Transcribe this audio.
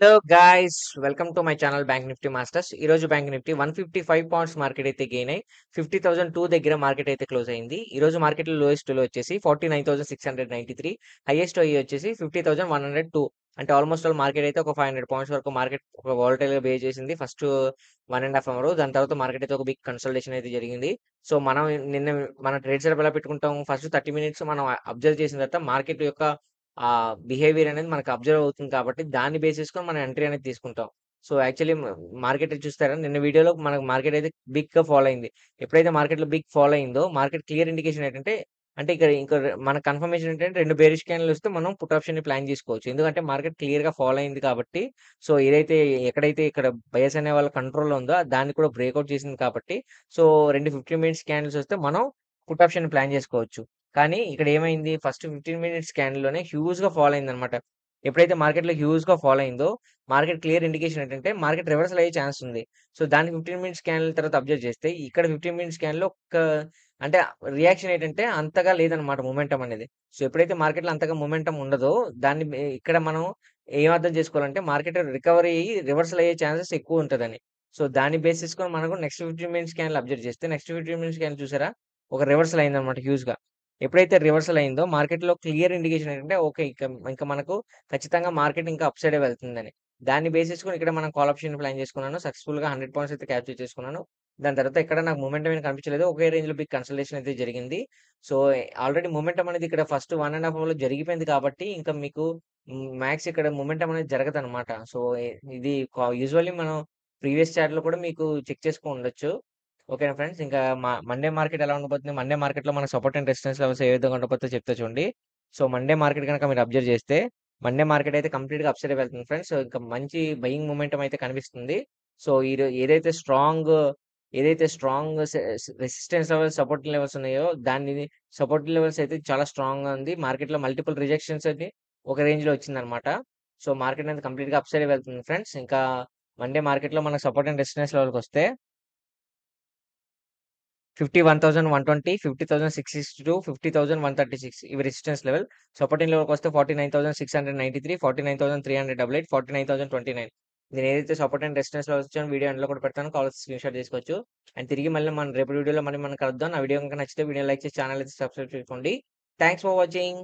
Hello guys, welcome to my channel bank Nifty masters. ఈ రోజు bank Nifty 155 points market అయితే gain అయ్యి 50,002 దగ్గర మార్కెట్ అయితే క్లోజ్ అయింది. ఈ రోజు మార్కెట్ లో లోయెస్ట్ లో వచ్చేసి 49,693, హైయెస్ట్ అయ్యి వచ్చేసి 50,102. అంటే ఆల్మోస్ట్ ఆల్ మార్కెట్ అయితే ఒక 500 పాయింట్స్ వరకు మార్కెట్ ఒక వాలటైల్ గా బిహేవ్ చేసింది ఫస్ట్ 1.5 అవర్. దాని తర్వాత మార్కెట్ అయితే ఒక బిగ్ కన్సల్టేషన్ అయితే జరిగింది. సో మనం నిన్న మన ట్రేడ్ సెటప్ ఎలా పెట్టుకుంటాం, ఫస్ట్ 30 మినిట్స్ మనం అబ్జర్వ్ చేసిన తర్వాత మార్కెట్ యొక్క బిహేవియర్ అనేది మనకు అబ్జర్వ్ అవుతుంది కాబట్టి దాన్ని బేస్ చేసుకొని మనం ఎంట్రీ అనేది తీసుకుంటాం. సో యాక్చువల్లీ మార్కెట్ చూస్తారా, నిన్న వీడియోలో మనకు మార్కెట్ అయితే బిగ్‌గా ఫాలో అయింది. ఎప్పుడైతే మార్కెట్‌లో బిగ్ ఫాలో అయిందో మార్కెట్ క్లియర్ ఇండికేషన్ ఏంటంటే, అంటే ఇక్కడ ఇంకా మన కన్ఫర్మేషన్ ఏంటంటే 2 బేరిష్ క్యాండిల్ వస్తే మనం పుట్ ఆప్షన్‌ని ప్లాన్ చేసుకోవచ్చు. ఎందుకంటే మార్కెట్ క్లియర్‌గా ఫాలో అయింది కాబట్టి. సో ఏదైతే ఎక్కడైతే ఇక్కడ బయర్స్ అనే వాళ్ళ కంట్రోల్‌లో ఉందో దాన్ని కూడా బ్రేక్‌ఔట్ చేసింది కాబట్టి, సో 2 15 మినిట్స్ క్యాండిల్స్ వస్తే మనం పుట్ ఆప్షన్‌ని ప్లాన్ చేసుకోవచ్చు. కానీ ఇక్కడ ఏమైంది, ఫస్ట్ 15 మినిట్స్ క్యాండిల్‌లోనే హ్యూజ్‌గా ఫాల్ అయిందనమాట. ఎప్పుడైతే మార్కెట్‌లో హ్యూజ్‌గా ఫాల్ అయిందో, మార్కెట్ క్లియర్ ఇండికేషన్ ఏంటంటే మార్కెట్ రివర్సల్ అయ్యే ఛాన్స్ ఉంది. సో దాన్ని 15 మినిట్స్ క్యాండిల్ తర్వాత అబ్జర్వ్ చేస్తే, ఇక్కడ 15 మినిట్స్ క్యాండిల్‌లో అంటే రియాక్షన్ ఏంటంటే అంతగా లేదనమాట మొమెంటమ్ అనేది. సో ఎప్పుడైతే మార్కెట్‌లో అంతగా మొమెంటమ్ ఉండదో, దాన్ని ఇక్కడ మనం ఏం అర్థం చేసుకోవాలంటే మార్కెట్ రికవరీ అయ్యి రివర్సల్ అయ్యే ఛాన్సెస్ ఎక్కువ ఉంటదని. సో దాన్ని బేస్ చేసుకొని మనకు నెక్స్ట్ 15 మినిట్స్ క్యాండిల్ అబ్జర్వ్ చేస్తే, నెక్స్ట్ 15 మినిట్స్ క్యాండిల్ చూసారా? ఒక రివర్సల్ అయిందనమాట హ్యూజ్‌గా. ఎప్పుడైతే రివర్సల్ అయిందో మార్కెట్‌లో క్లియర్ ఇండికేషన్ ఏంటంటే ఓకే. ఇంక మనకు ఖచ్చితంగా మార్కెట్ ఇంకా అప్ సైడే వెళ్తుందని. దాన్ని బేస్ చేసుకొని ఇక్కడ మనం కాల్ ఆప్షన్ ప్లాన్ చేసుకున్నాను. సక్సెస్‌ఫుల్‌గా 100 పాయింట్స్ అయితే క్యాప్చర్ చేసుకున్నాను. దాని తర్వాత ఇక్కడ నాకు మొమెంటమ్ ఏం కనిపించలేదు. ఒకే రేంజ్‌లో బిగ్ కన్సల్టేషన్ అయితే జరిగింది. సో ఆల్రెడీ మొమెంటమ్ అనేది ఇక్కడ ఫస్ట్ 1 ½ అవర్‌లో జరిగిపోయింది కాబట్టి ఇంకా మీకు మాక్స్ ఇక్కడ మొమెంటమ్ అనేది జరగదనమాట. సో ఇది యూజువల్లీ మనం ప్రీవియస్ చార్ట్‌లో కూడా మీకు చెక్ చేసుకొని ఉండొచ్చు. ఓకేనా ఫ్రెండ్స్. ఇంకా మండే మార్కెట్ ఎలా ఉండబోతుంది? మండే మార్కెట్‌లో మనకు సపోర్ట్ అండ్ రెసిస్టెన్స్ లెవెల్స్ ఏ విధంగా ఉండబోతుందో చెప్తా చూడండి. సో మండే మార్కెట్ గనక మీరు అబ్జర్వ్ చేస్తే, మండే మార్కెట్ అయితే కంప్లీట్‌గా అప్ సైడే వెళ్తుంది ఫ్రెండ్స్. సో ఇంకా మంచి బయింగ్ మొమెంటమ్ అయితే కనిపిస్తుంది. సో ఏదైతే strong resistance levels, support levels ఉన్నాయో దాన్ని సపోర్ట్ లెవెల్స్ అయితే చాలా స్ట్రాంగ్‌గా ఉంది. మార్కెట్‌లో మల్టిపుల్ రిజెక్షన్స్ అయితే ఒక రేంజ్‌లో వచ్చిందనమాట. సో మార్కెట్ అనేది కంప్లీట్‌గా అప్ సైడే వెళ్తుంది ఫ్రెండ్స్. ఇంకా మండే మార్కెట్‌లో మనకు సపోర్ట్ అండ్ రెసిస్టెన్స్ లెవెల్‌కొస్తే 51,120, 50,662, 50,136 ఇవి రెసిస్టెన్స్ లెవెల్. సపోర్టింగ్ లెవెల్‌కొస్తే 49,693, 49,388, 49,029. నేను ఏదైతే సపోర్ట్ అండ్ రెసిస్టెన్స్ లెవెల్స్ ఇచ్చానో వీడియో ఎండ్‌లో కూడా పెడతాను. కావాల్సి స్క్రీన్‌షాట్ తీసుకోవచ్చు. అండ్ తిరిగి మళ్ళీ మనం రేపటి వీడియోలో మళ్ళీ మనం కలుద్దాం. నా వీడియో గనుక నచ్చితే వీడియోని లైక్ చేసి ఛానల్ అయితే సబ్స్క్రైబ్ చేసుకోండి. Thanks for watching.